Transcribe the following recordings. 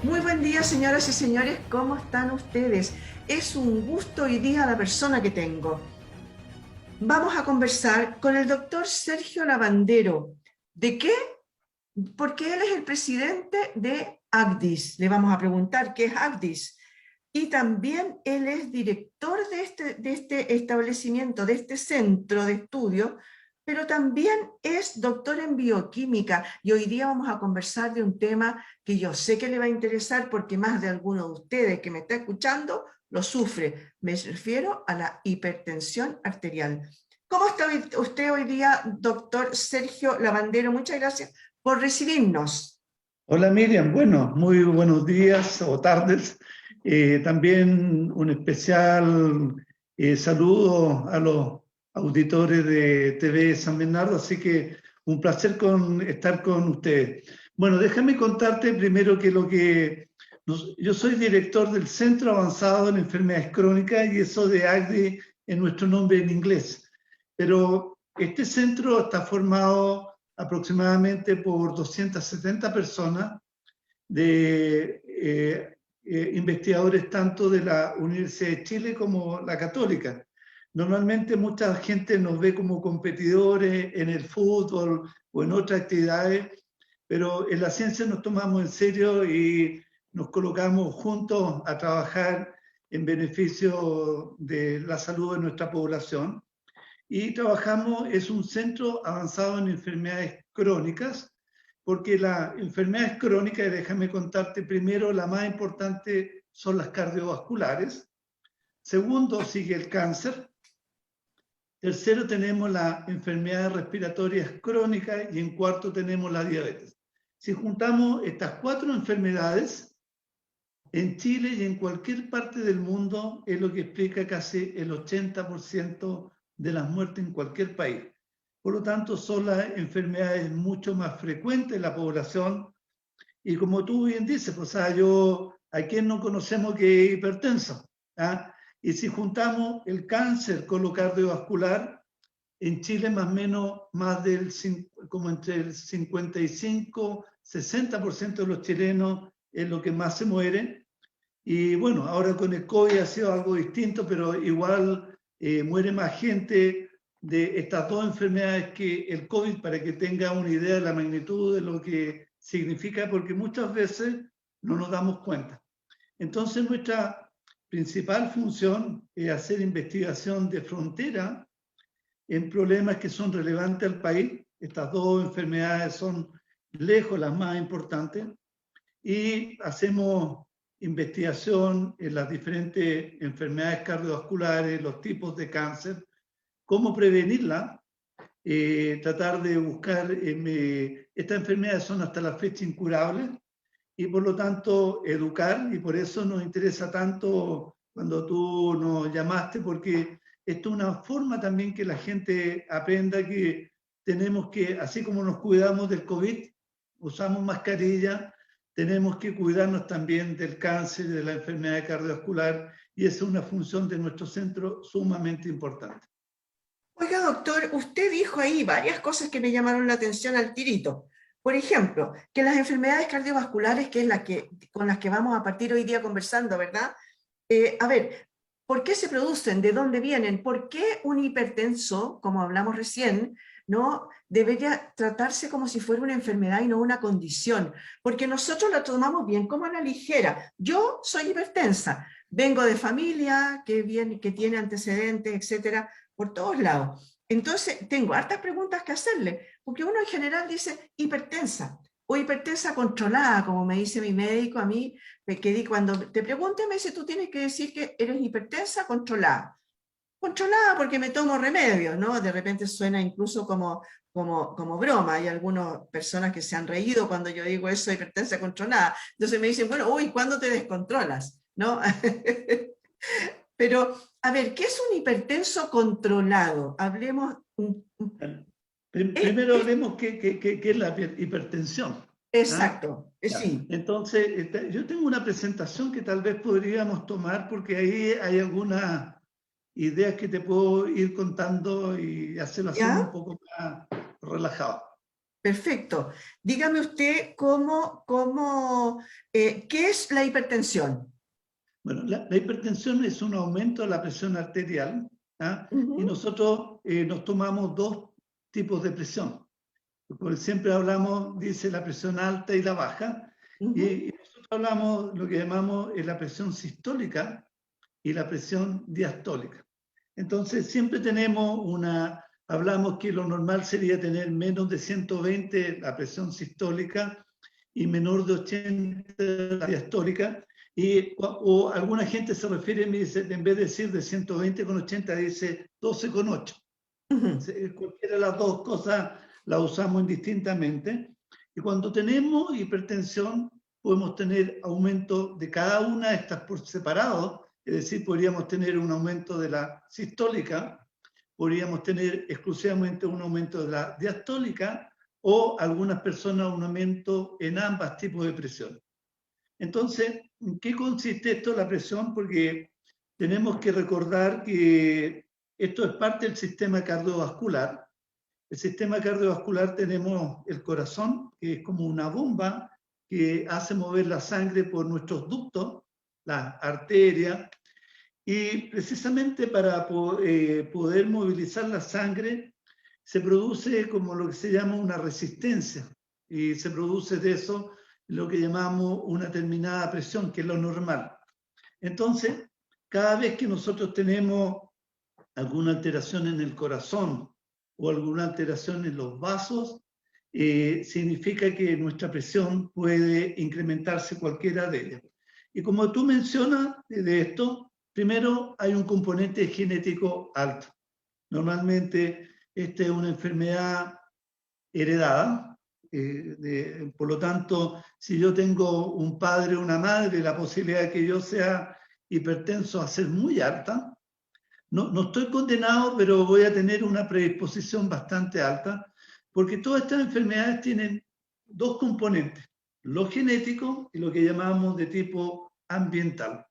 Muy buen día, señoras y señores, ¿cómo están ustedes? Es un gusto hoy día la persona que tengo. Vamos a conversar con el doctor Sergio Lavandero. ¿De qué? Porque él es el presidente de ACDIS. Le vamos a preguntar qué es ACDIS. Y también él es director de este establecimiento, de este centro de estudio, pero también es doctor en bioquímica. Y hoy día vamos a conversar de un tema que yo sé que le va a interesar porque más de alguno de ustedes que me está escuchando lo sufre. Me refiero a la hipertensión arterial. ¿Cómo está usted hoy día, doctor Sergio Lavandero? Muchas gracias por recibirnos. Hola Miriam, bueno, muy buenos días o tardes. También un especial saludo a los auditores de TV San Bernardo, así que un placer estar con ustedes. Bueno, déjame contarte primero yo soy director del Centro Avanzado en Enfermedades Crónicas y eso de ACDI es nuestro nombre en inglés. Pero este centro está formado aproximadamente por 270 personas de investigadores tanto de la Universidad de Chile como la Católica. Normalmente mucha gente nos ve como competidores en el fútbol o en otras actividades, pero en la ciencia nos tomamos en serio y nos colocamos juntos a trabajar en beneficio de la salud de nuestra población. Y trabajamos, es un centro avanzado en enfermedades crónicas, porque las enfermedades crónicas, déjame contarte primero, la más importante son las cardiovasculares. Segundo, sigue el cáncer. Tercero, tenemos las enfermedades respiratorias crónicas y en cuarto tenemos la diabetes. Si juntamos estas cuatro enfermedades, en Chile y en cualquier parte del mundo es lo que explica casi el 80% de las muertes en cualquier país. Por lo tanto, son las enfermedades mucho más frecuentes en la población. Y como tú bien dices, pues, ¿a quién no conocemos que es hipertenso? ¿Ah? Y si juntamos el cáncer con lo cardiovascular, en Chile más o menos como entre el 55-60% de los chilenos es lo que más se mueren. Y bueno, ahora con el COVID ha sido algo distinto, pero igual muere más gente de estas dos enfermedades que el COVID, para que tenga una idea de la magnitud de lo que significa, porque muchas veces no nos damos cuenta. Entonces nuestra principal función es hacer investigación de frontera en problemas que son relevantes al país. Estas dos enfermedades son lejos las más importantes y hacemos investigación en las diferentes enfermedades cardiovasculares, los tipos de cáncer, cómo prevenirla, tratar de buscar, estas enfermedades son hasta la fecha incurables y por lo tanto educar, y por eso nos interesa tanto cuando tú nos llamaste, porque esto es una forma también que la gente aprenda que tenemos que, así como nos cuidamos del COVID, usamos mascarilla, tenemos que cuidarnos también del cáncer, de la enfermedad cardiovascular, y esa es una función de nuestro centro sumamente importante. Oiga, doctor, usted dijo ahí varias cosas que me llamaron la atención al tirito. Por ejemplo, que las enfermedades cardiovasculares, que es con las que vamos a partir hoy día conversando, ¿verdad? A ver, ¿por qué se producen? ¿De dónde vienen? ¿Por qué un hipertenso, como hablamos recién, no debería tratarse como si fuera una enfermedad y no una condición? Porque nosotros la tomamos bien como a la ligera. Yo soy hipertensa, vengo de familia que tiene antecedentes, etcétera, por todos lados. Entonces, tengo hartas preguntas que hacerle, porque uno en general dice hipertensa o hipertensa controlada, como me dice mi médico a mí, que cuando te pregunte me dice, tú tienes que decir que eres hipertensa controlada. Controlada porque me tomo remedios, ¿no? De repente suena incluso como broma. Hay algunas personas que se han reído cuando yo digo eso, hipertensa controlada. Entonces me dicen, bueno, uy, ¿cuándo te descontrolas? ¿No? Pero, a ver, ¿qué es un hipertenso controlado? Hablemos. Primero hablemos qué es la hipertensión. ¿Ah? Exacto, Ya. sí. Entonces, yo tengo una presentación que tal vez podríamos tomar porque ahí hay algunas ideas que te puedo ir contando y hacerlo así un ¿Ya? poco más relajado. Perfecto. Dígame usted ¿qué es la hipertensión? Bueno, la hipertensión es un aumento de la presión arterial, ¿ah? Y Ujú, nosotros nos tomamos dos tipos de presión. Porque siempre hablamos, dice la presión alta y la baja, ujú, y nosotros hablamos lo que llamamos la presión sistólica y la presión diastólica. Entonces, siempre hablamos que lo normal sería tener menos de 120 la presión sistólica y menor de 80 la diastólica, o alguna gente se refiere y me dice, en vez de decir de 120,80, dice 12,8. ujú. Cualquiera de las dos cosas la usamos indistintamente. Y cuando tenemos hipertensión, podemos tener aumento de cada una de estas por separado, es decir, podríamos tener un aumento de la sistólica, podríamos tener exclusivamente un aumento de la diastólica, o algunas personas un aumento en ambas tipos de presión. Entonces, ¿en qué consiste esto, la presión? Porque tenemos que recordar que esto es parte del sistema cardiovascular. El sistema cardiovascular tenemos el corazón, que es como una bomba que hace mover la sangre por nuestros ductos, las arterias, y precisamente para poder movilizar la sangre se produce como lo que se llama una resistencia, y se produce de eso lo que llamamos una determinada presión, que es lo normal. Entonces, cada vez que nosotros tenemos alguna alteración en el corazón o alguna alteración en los vasos, significa que nuestra presión puede incrementarse cualquiera de ellas. Y como tú mencionas de esto, primero hay un componente genético alto. Normalmente esta es una enfermedad heredada, por lo tanto, si yo tengo un padre o una madre, la posibilidad de que yo sea hipertenso va a ser muy alta. No estoy condenado, pero voy a tener una predisposición bastante alta, porque todas estas enfermedades tienen dos componentes, lo genético y lo que llamamos de tipo ambiental.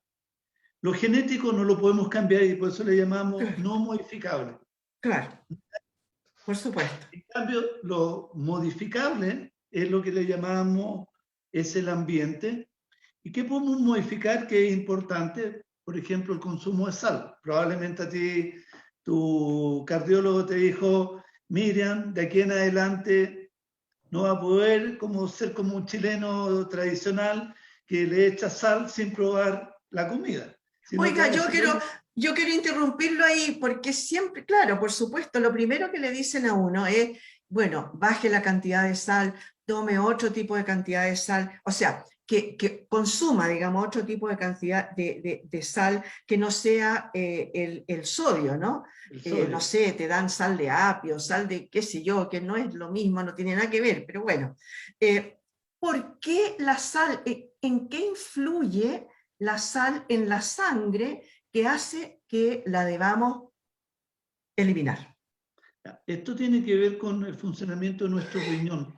Lo genético no lo podemos cambiar y por eso le llamamos Claro, no modificable. claro, por supuesto. En cambio, lo modificable es lo que le llamamos, es el ambiente. ¿Y qué podemos modificar que es importante? Por ejemplo, el consumo de sal. Probablemente a ti, tu cardiólogo te dijo, Miriam, de aquí en adelante no va a poder ser como un chileno tradicional que le echa sal sin probar la comida, sino que Oiga, a eso yo quiero interrumpirlo ahí porque siempre, claro, por supuesto, lo primero que le dicen a uno es, bueno, baje la cantidad de sal, tome otro tipo de cantidad de sal, o sea, que consuma, digamos, otro tipo de cantidad de sal que no sea el sodio, ¿no? el No sodio. sé, te dan sal de apio, sal de qué sé yo, que no es lo mismo, no tiene nada que ver, pero bueno. Eh, ¿Por qué la sal? ¿En qué influye la sal en la sangre que hace que la debamos eliminar? Esto tiene que ver con el funcionamiento de nuestro riñón,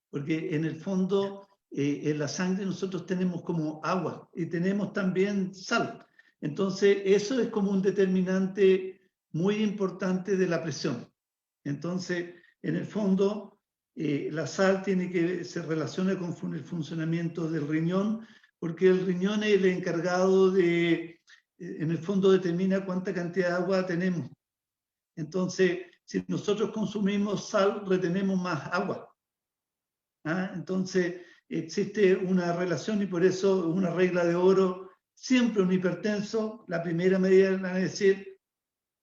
porque en el fondo en la sangre nosotros tenemos como agua y tenemos también sal. Entonces eso es como un determinante muy importante de la presión. Entonces, en el fondo, la sal se relaciona con el funcionamiento del riñón, porque el riñón es el encargado en el fondo determina cuánta cantidad de agua tenemos. Entonces, si nosotros consumimos sal, retenemos más agua. ¿Ah? Entonces, existe una relación y por eso una regla de oro, siempre un hipertenso, la primera medida es decir,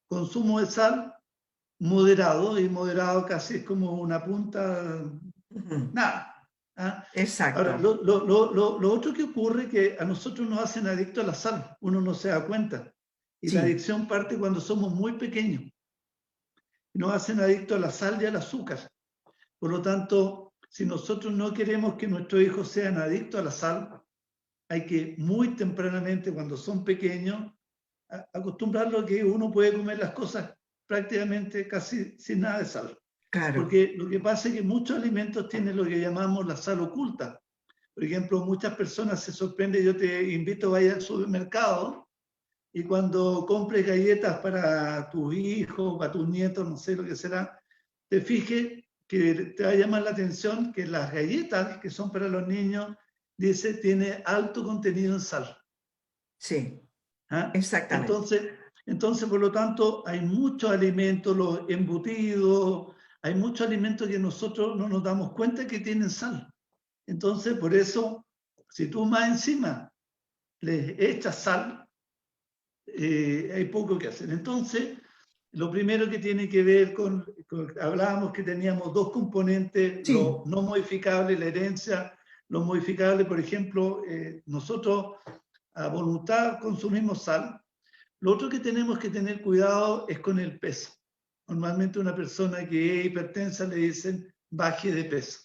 consumo de sal moderado, y moderado casi es como una punta, Ujú. nada. ¿Ah? Exacto, Ahora, lo otro que ocurre es que a nosotros nos hacen adictos a la sal, uno no se da cuenta. Y la sí. adicción parte cuando somos muy pequeños. Nos hacen adictos a la sal y al azúcar. Por lo tanto, si nosotros no queremos que nuestros hijos sean adictos a la sal, hay que muy tempranamente, cuando son pequeños, acostumbrarlos a que uno puede comer las cosas prácticamente casi sin nada de sal. Claro. Porque lo que pasa es que muchos alimentos tienen lo que llamamos la sal oculta. Por ejemplo, muchas personas se sorprenden, yo te invito a vaya al supermercado y cuando compres galletas para tus hijos, para tus nietos, no sé lo que será, te fijes que te va a llamar la atención que las galletas que son para los niños, dice, tiene alto contenido en sal. Sí, ¿Ah? exactamente. Entonces, por lo tanto, hay muchos alimentos, los embutidos, hay muchos alimentos que nosotros no nos damos cuenta que tienen sal. Entonces, por eso, si tú más encima le echas sal, hay poco que hacer. Entonces, lo primero que tiene que ver hablábamos que teníamos dos componentes, Sí, lo no modificable, la herencia, lo modificable, por ejemplo, nosotros a voluntad consumimos sal. Lo otro que tenemos que tener cuidado es con el peso. Normalmente una persona que es hipertensa le dicen baje de peso.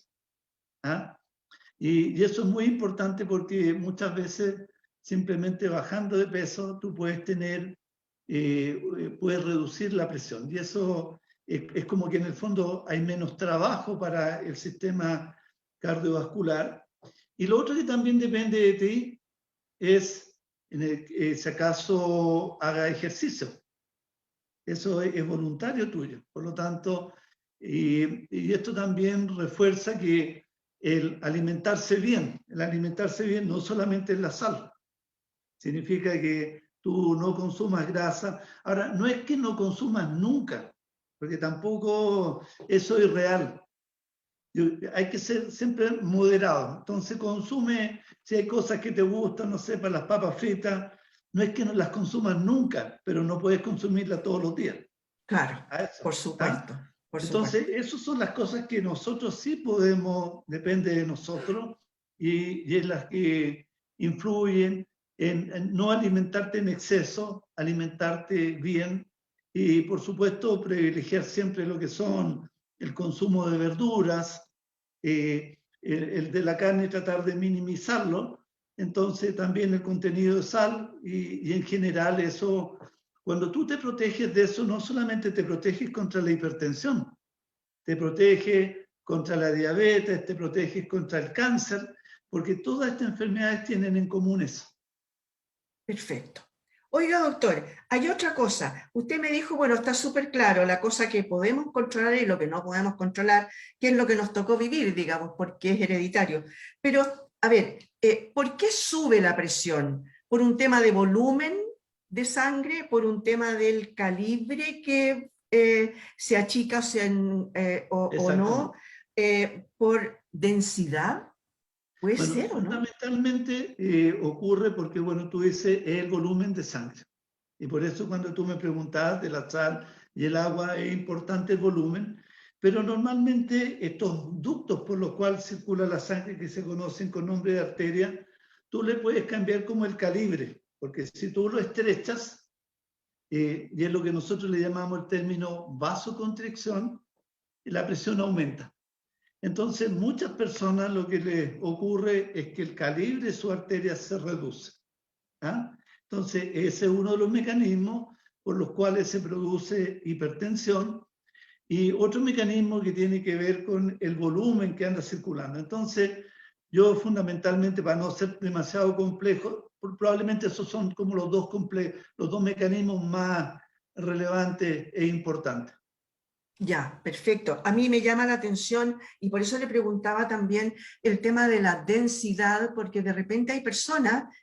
¿Ah? Y eso es muy importante porque muchas veces simplemente bajando de peso tú puedes puedes reducir la presión. Y eso es como que en el fondo hay menos trabajo para el sistema cardiovascular. Y lo otro que también depende de ti es si acaso haga ejercicio. Eso es voluntario tuyo. Por lo tanto, y esto también refuerza que el alimentarse bien no solamente es la sal, significa que tú no consumas grasa. Ahora, no es que no consumas nunca, porque tampoco eso es real. Hay que ser siempre moderado. Entonces consume, si hay cosas que te gustan, no sé, para las papas fritas, no es que no las consumas nunca, pero no puedes consumirlas todos los días. claro, A eso, por ¿ah? supuesto, por Entonces, supuesto. esas son las cosas que nosotros sí podemos, depende de nosotros, y es las que influyen en no alimentarte en exceso, alimentarte bien, y por supuesto privilegiar siempre lo que son el consumo de verduras, el de la carne tratar de minimizarlo, entonces también el contenido de sal y en general eso, cuando tú te proteges de eso, no solamente te proteges contra la hipertensión, te proteges contra la diabetes, te proteges contra el cáncer, porque todas estas enfermedades tienen en común eso. Perfecto. Oiga, doctor, hay otra cosa. Usted me dijo, bueno, está súper claro la cosa que podemos controlar y lo que no podemos controlar, que es lo que nos tocó vivir, digamos, porque es hereditario. Pero, a ver, ¿por qué sube la presión? ¿Por un tema de volumen de sangre? ¿Por un tema del calibre que se achica o no? Exactamente. ¿Por densidad? Puede Bueno, ser o no. fundamentalmente ocurre porque, bueno, tú dices el volumen de sangre. Y por eso cuando tú me preguntabas de la sal y el agua, es importante el volumen, pero normalmente estos ductos por los cuales circula la sangre, que se conocen con nombre de arteria, tú le puedes cambiar como el calibre, porque si tú lo estrechas, y es lo que nosotros le llamamos el término vasoconstricción, la presión aumenta. Entonces, muchas personas lo que les ocurre es que el calibre de su arteria se reduce. ¿Ah? Entonces, ese es uno de los mecanismos por los cuales se produce hipertensión y otro mecanismo que tiene que ver con el volumen que anda circulando. Entonces, yo fundamentalmente, para no ser demasiado complejo, probablemente esos son como los dos mecanismos más relevantes e importantes. Ya, perfecto. A mí me llama la atención y por eso le preguntaba también el tema de la densidad, porque de repente hay personas,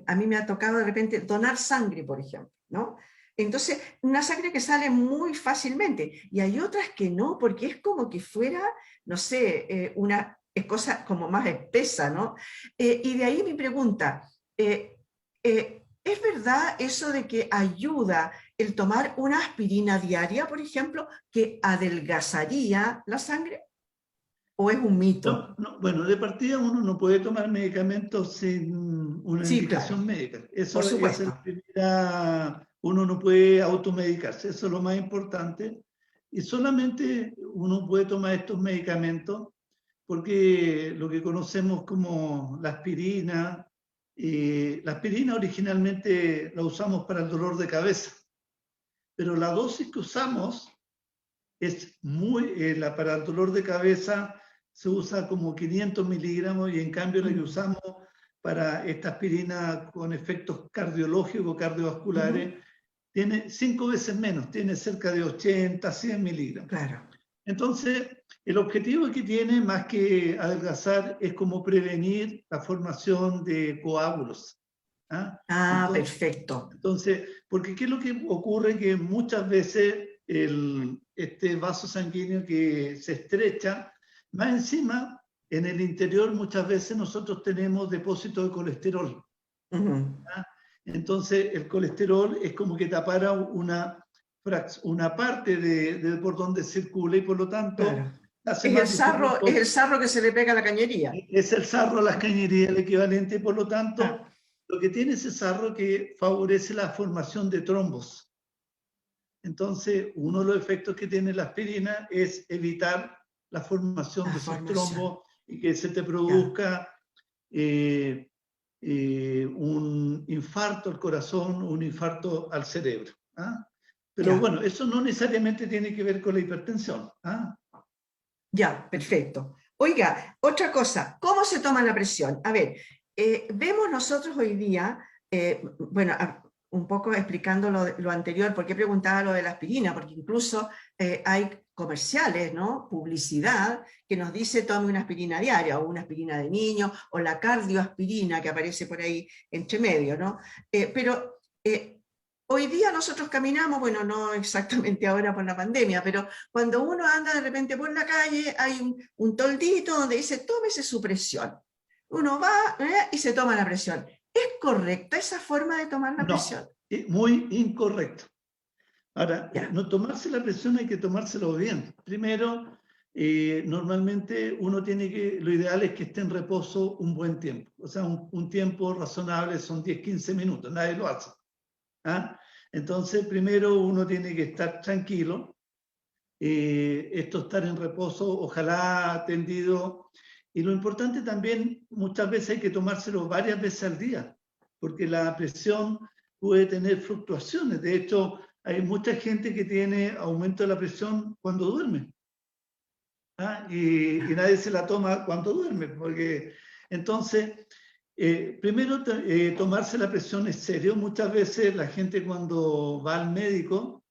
a mí me ha tocado de repente donar sangre, por ejemplo, ¿no? Entonces, una sangre que sale muy fácilmente y hay otras que no, porque es como que fuera, no sé, una cosa como más espesa, ¿no? Y de ahí mi pregunta, ¿es verdad eso de que ayuda el tomar una aspirina diaria, por ejemplo, que adelgazaría la sangre? ¿O es un No, mito? no, bueno, de partida uno no puede tomar medicamentos sin una Sí, claro, indicación médica. por Eso es supuesto. la primera, uno no puede automedicarse, eso es lo más importante. Y solamente uno puede tomar estos medicamentos porque lo que conocemos como la aspirina originalmente la usamos para el dolor de cabeza, pero la dosis que usamos es para el dolor de cabeza se usa como 500 miligramos y en cambio la que Mm, usamos para esta aspirina con efectos cardiológicos, ujú, cardiovasculares, tiene 5 veces menos, tiene cerca de 80, 100 miligramos. claro, Entonces, el objetivo que tiene, más que adelgazar, es como prevenir la formación de coágulos. ¿Ah? Ah, Entonces, perfecto. porque ¿qué es lo que ocurre? Que muchas veces este vaso sanguíneo que se estrecha, más encima, en el interior muchas veces nosotros tenemos depósitos de colesterol. Ujú. ¿Ah? Entonces, el colesterol es como que tapara una parte de por donde circula y por lo tanto Claro. hace más Es dificultoso. el sarro que se le pega a la cañería. Es el sarro a las cañerías el equivalente y por lo Ah, tanto lo que tiene ese sarro que favorece la formación de trombos. Entonces, uno de los efectos que tiene la aspirina es evitar la formación la de esos formación. trombos y que se te Ya. produzca un infarto al corazón, un infarto al cerebro. ¿Ah? Pero Ya. bueno, eso no necesariamente tiene que ver con la hipertensión. ¿Ah? Ya, perfecto. Oiga, otra cosa, ¿cómo se toma la presión? A ver, vemos nosotros hoy día, bueno, un poco explicando lo anterior, por qué preguntaba lo de la aspirina, porque incluso hay comerciales, ¿no? Publicidad que nos dice tome una aspirina diaria, o una aspirina de niño, o la cardioaspirina que aparece por ahí entre medio, ¿no? Pero hoy día nosotros caminamos, bueno, no exactamente ahora por la pandemia, pero cuando uno anda de repente por la calle, hay un toldito donde dice, tómese su presión. Uno va y se toma la presión. ¿Es correcta esa forma de tomar la No, presión? es muy incorrecto. Ahora, Ya, no tomarse la presión hay que tomárselo bien. Primero, normalmente uno tiene que, lo ideal es que esté en reposo un buen tiempo. O sea, un tiempo razonable son 10, 15 minutos, nadie lo hace. ¿Ah? Entonces, primero uno tiene que estar tranquilo, esto estar en reposo, ojalá tendido. Y lo importante también, muchas veces hay que tomárselo varias veces al día, porque la presión puede tener fluctuaciones. De hecho, hay mucha gente que tiene aumento de la presión cuando duerme. ¿Ah? Y nadie se la toma cuando duerme, porque entonces, primero tomarse la presión es serio. Muchas veces la gente cuando va al médico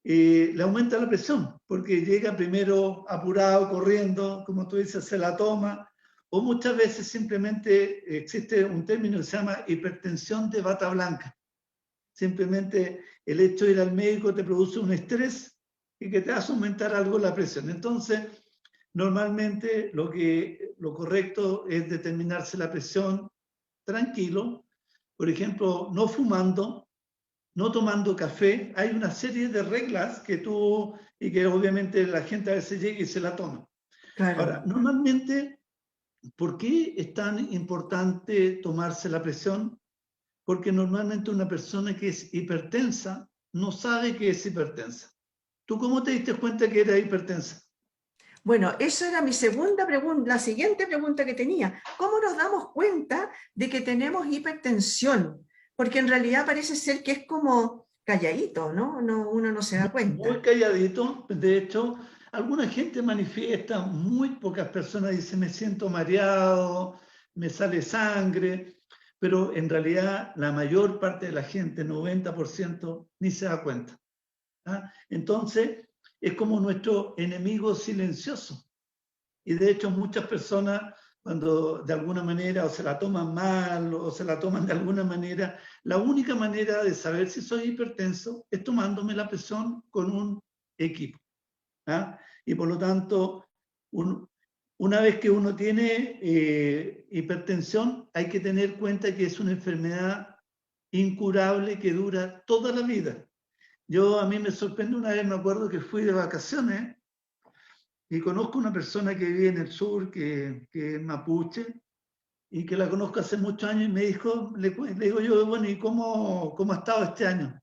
le aumenta la presión, porque llega primero apurado, corriendo, como tú dices, se la toma, o muchas veces simplemente existe un término que se llama hipertensión de bata blanca. Simplemente el hecho de ir al médico te produce un estrés y que te hace aumentar algo la presión. Entonces, normalmente lo correcto es determinarse la presión tranquilo, por ejemplo, no fumando, no tomando café. Hay una serie de reglas que tú, y que obviamente la gente a veces llega y se la toma. Ahora, claro. normalmente, ¿por qué es tan importante tomarse la presión? Porque normalmente una persona que es hipertensa no sabe que es hipertensa. ¿Tú cómo te diste cuenta que era hipertensa? Bueno, esa era mi segunda pregunta, la siguiente pregunta que tenía. ¿Cómo nos damos cuenta de que tenemos hipertensión? Porque en realidad parece ser que es como calladito, ¿no? Uno no se da Muy cuenta. calladito. De hecho, alguna gente manifiesta, muy pocas personas dicen me siento mareado, me sale sangre, pero en realidad la mayor parte de la gente, 90%, ni se da cuenta. ¿Ah? Entonces, es como nuestro enemigo silencioso. Y de hecho muchas personas cuando de alguna manera o se la toman mal o se la toman de alguna manera, la única manera de saber si soy hipertenso es tomándome la presión con un equipo. ¿Ah? Y por lo tanto, una vez que uno tiene hipertensión, hay que tener cuenta que es una enfermedad incurable que dura toda la vida. A mí me sorprende una vez, me acuerdo que fui de vacaciones y conozco una persona que vive en el sur, que es mapuche, y que la conozco hace muchos años y me dijo, le digo yo, bueno, ¿y cómo ha estado este año?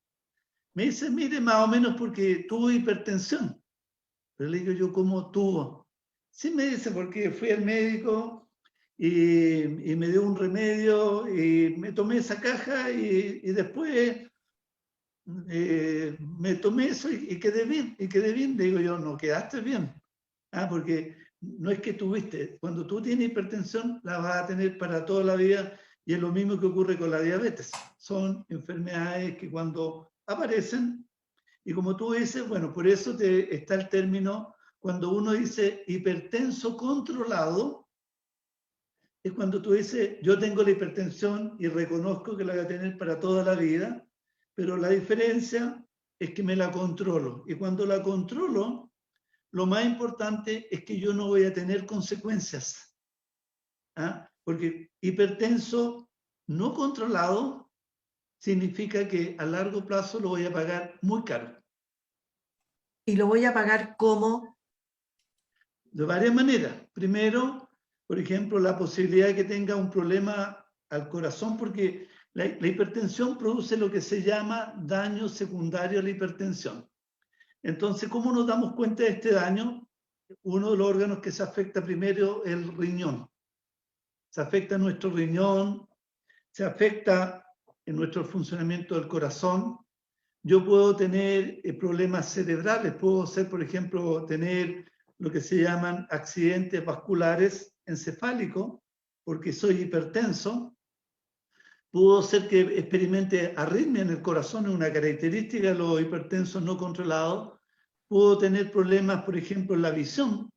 Me dice, mire, más o menos porque tuvo hipertensión. Pero le digo yo, ¿cómo tuvo? Sí, me dice, porque fui al médico y me dio un remedio y me tomé esa caja y después me tomé eso y quedé bien, y quedé bien. Le digo yo, no quedaste bien. Ah, porque no es que tuviste, cuando tú tienes hipertensión la vas a tener para toda la vida y es lo mismo que ocurre con la diabetes. Son enfermedades que cuando aparecen, y como tú dices, bueno, por eso está el término cuando uno dice hipertenso controlado, es cuando tú dices, yo tengo la hipertensión y reconozco que la voy a tener para toda la vida, pero la diferencia es que me la controlo. Y cuando la controlo, lo más importante es que yo no voy a tener consecuencias. ¿Ah? Porque hipertenso no controlado significa que a largo plazo lo voy a pagar muy caro. Y lo voy a pagar como... De varias maneras. Primero, por ejemplo, la posibilidad de que tenga un problema al corazón, porque la hipertensión produce lo que se llama daño secundario a la hipertensión. Entonces, ¿cómo nos damos cuenta de este daño? Uno de los órganos que se afecta primero es el riñón. Se afecta nuestro riñón, se afecta en nuestro funcionamiento del corazón. Yo puedo tener problemas cerebrales, puedo ser, por ejemplo, tener lo que se llaman accidentes vasculares encefálicos, porque soy hipertenso. Pudo ser que experimente arritmia en el corazón, es una característica de los hipertensos no controlados. Pudo tener problemas, por ejemplo, en la visión.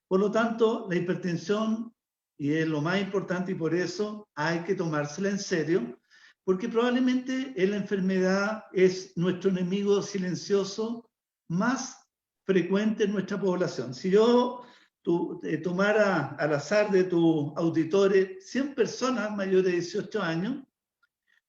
Por lo tanto, la hipertensión, y es lo más importante y por eso hay que tomársela en serio, porque probablemente la enfermedad es nuestro enemigo silencioso más frecuente en nuestra población. Si yo tomara al azar de tus auditores 100 personas mayores de 18 años,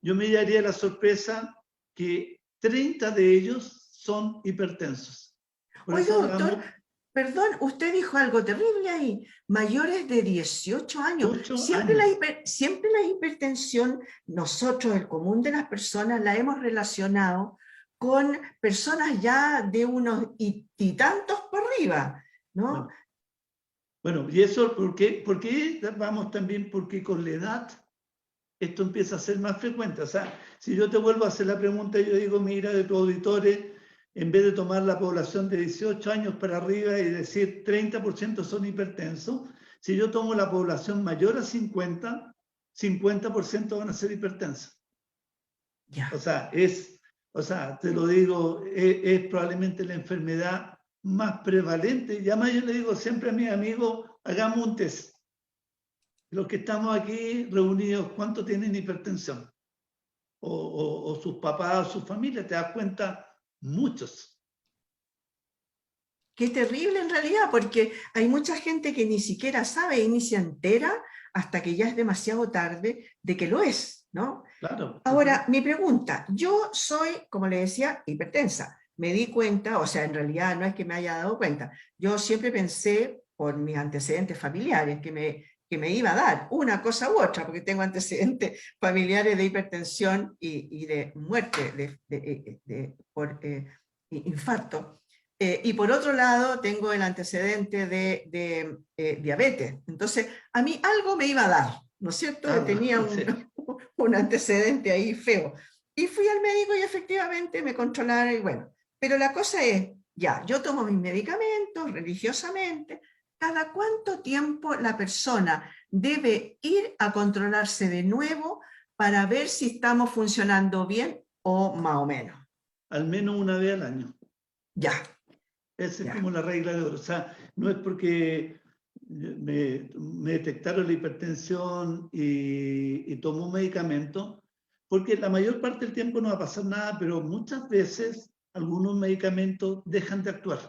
yo me daría la sorpresa que 30 de ellos son hipertensos. Por Oiga, eso doctor, hablamos perdón, usted dijo algo terrible ahí. Mayores de 18 años. 8 Siempre años. siempre la hipertensión, nosotros, el común de las personas, la hemos relacionado con personas ya de unos y tantos por arriba, ¿no? Bueno, y eso, ¿por qué vamos también? Porque con la edad esto empieza a ser más frecuente. O sea, si yo te vuelvo a hacer la pregunta, yo digo, mira, de tus auditores, en vez de tomar la población de 18 años para arriba y decir 30% son hipertensos, si yo tomo la población mayor a 50, 50% van a ser hipertensos. Ya. O sea, te lo digo, es probablemente la enfermedad más prevalente. Y además yo le digo siempre a mis amigos, hagamos un test. Los que estamos aquí reunidos, ¿cuántos tienen hipertensión? O sus papás, o sus familias, te das cuenta, muchos. Qué terrible en realidad, porque hay mucha gente que ni siquiera sabe y ni se entera hasta que ya es demasiado tarde de que lo es, ¿no? Claro. Ahora, mi pregunta, yo soy, como le decía, hipertensa. Me di cuenta, o sea, en realidad no es que me haya dado cuenta, yo siempre pensé por mis antecedentes familiares que me iba a dar una cosa u otra, porque tengo antecedentes familiares de hipertensión y de muerte por infarto. Y por otro lado, tengo el antecedente de diabetes. Entonces, a mí algo me iba a dar, ¿no es cierto? Tenía Sí. un antecedente ahí feo. Y fui al médico y efectivamente me controlaron y bueno. Pero la cosa es, ya, yo tomo mis medicamentos religiosamente. ¿Cada cuánto tiempo la persona debe ir a controlarse de nuevo para ver si estamos funcionando bien o más o menos? Al menos una vez al año. Ya. Esa es Ya. como la regla de oro. O sea, no es porque me detectaron la hipertensión y tomo un medicamento, porque la mayor parte del tiempo no va a pasar nada, pero muchas veces algunos medicamentos dejan de actuar.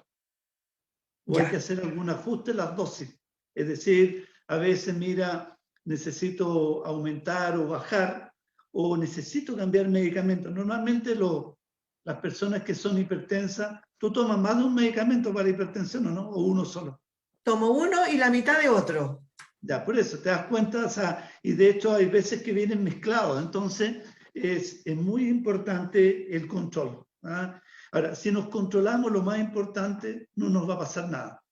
O hay que Ya. hacer algún ajuste en las dosis. Es decir, a veces, mira, necesito aumentar o bajar, o necesito cambiar medicamentos. Normalmente las personas que son hipertensas, tú tomas más de un medicamento para la hipertensión, ¿o no? O uno solo. Tomo uno y la mitad de otro. Ya, por eso, te das cuenta, o sea, y de hecho hay veces que vienen mezclados, entonces es muy importante el control. ¿Ah? Ahora, si nos controlamos lo más importante, no nos va a pasar nada.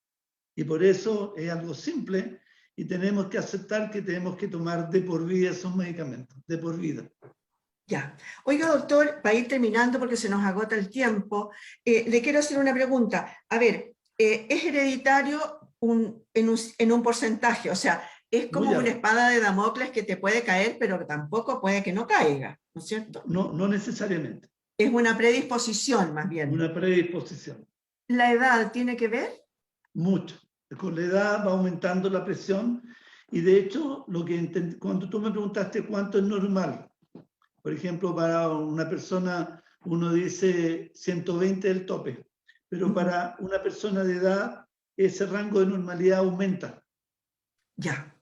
Y por eso es algo simple y tenemos que aceptar que tenemos que tomar de por vida esos medicamentos, de por vida. Ya. Oiga, doctor, para ir terminando porque se nos agota el tiempo, le quiero hacer una pregunta. A ver, ¿es hereditario en un porcentaje? O sea, es como Muy una alto. espada de Damocles que te puede caer, pero que tampoco puede que no caiga, ¿no es cierto? No, no necesariamente. Es una predisposición, más bien. Una predisposición. ¿La edad tiene que ver? mucho. Con la edad va aumentando la presión y de hecho, cuando tú me preguntaste cuánto es normal, por ejemplo, para una persona uno dice 120 es el tope, pero para una persona de edad ese rango de normalidad aumenta. Ya.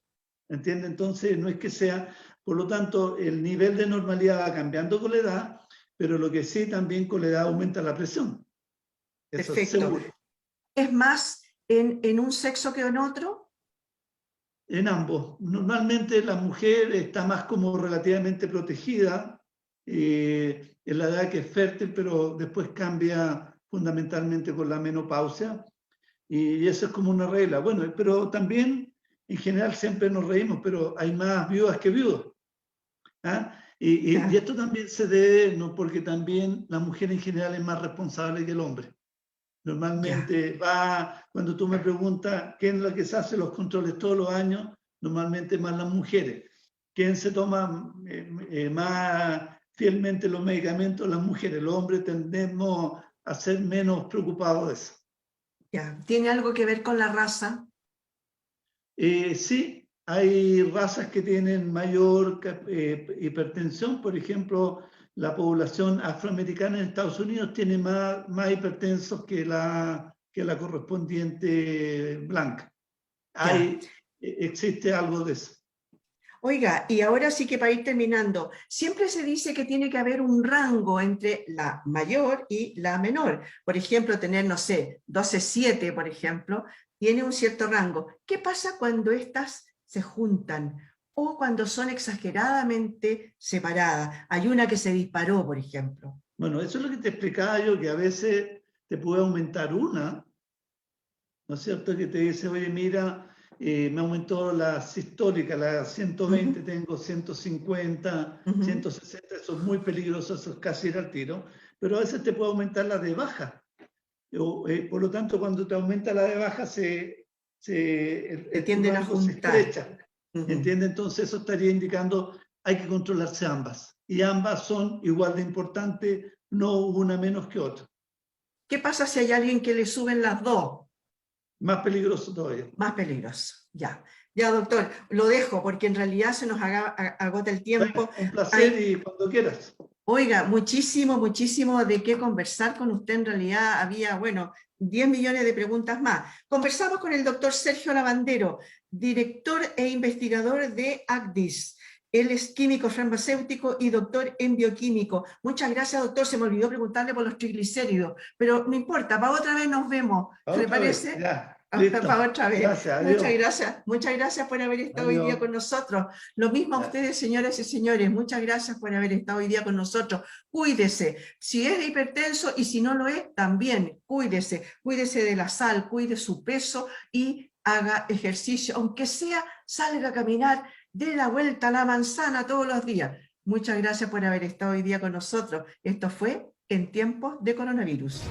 ¿Entiende? Entonces no es que sea, por lo tanto, el nivel de normalidad va cambiando con la edad, pero lo que sí también con la edad aumenta la presión. Eso es Perfecto. seguro. ¿Es más en un sexo que en otro? En ambos. Normalmente la mujer está más como relativamente protegida en la edad que es fértil, pero después cambia fundamentalmente con la menopausia. Y eso es como una regla. Bueno, pero también en general siempre nos reímos, pero hay más viudas que viudos. ¿Ah? Y esto también se debe, no, porque también la mujer en general es más responsable que el hombre. Normalmente cuando tú me preguntas quién es la que se hace los controles todos los años, normalmente más las mujeres. ¿Quién se toma más fielmente los medicamentos? Las mujeres. Los hombres tendemos a ser menos preocupados de eso. Ya. ¿Tiene algo que ver con la raza? Sí, hay razas que tienen mayor hipertensión. Por ejemplo, la población afroamericana en Estados Unidos tiene más hipertensos que la correspondiente blanca. Ya. Existe algo de eso. Oiga, y ahora sí que para ir terminando, siempre se dice que tiene que haber un rango entre la mayor y la menor. Por ejemplo, tener, no sé, 12,7, por ejemplo, tiene un cierto rango. ¿Qué pasa cuando estas se juntan o cuando son exageradamente separadas? Hay una que se disparó, por ejemplo. Bueno, eso es lo que te explicaba yo, que a veces te puede aumentar una, ¿no es cierto? Que te dice, oye, mira, me aumentó la sistólica, la 120, tengo 150, 160, eso es muy peligroso, eso es casi ir al tiro, pero a veces te puede aumentar la de baja. Por lo tanto, cuando te aumenta la de baja, Se tu tienden a rango se juntar. estrecha, ¿entiendes? Entonces eso estaría indicando hay que controlarse ambas, y ambas son igual de importantes, no una menos que otra. ¿Qué pasa si hay alguien que le suben las dos? Más peligroso todavía. Más peligroso, ya. Ya, doctor, lo dejo porque en realidad se nos agota el tiempo. Bueno, un placer y cuando quieras. Oiga, muchísimo, muchísimo de qué conversar con usted. En realidad había, bueno, 10 millones de preguntas más. Conversamos con el doctor Sergio Lavandero, director e investigador de ACDIS. Él es químico farmacéutico y doctor en bioquímico. Muchas gracias, doctor. Se me olvidó preguntarle por los triglicéridos, pero no importa, para otra vez nos vemos. ¿Le Otra vez, parece? ya, listo. Para otra vez. Gracias, adiós. Muchas gracias por haber estado hoy día Adiós. con nosotros. Lo mismo a ustedes, señoras y señores, muchas gracias por haber estado hoy día con nosotros. Cuídese, si es hipertenso y si no lo es, también cuídese de la sal, cuide su peso y haga ejercicio, aunque sea salga a caminar, dé la vuelta a la manzana todos los días. Muchas gracias por haber estado hoy día con nosotros. Esto fue En Tiempos de Coronavirus.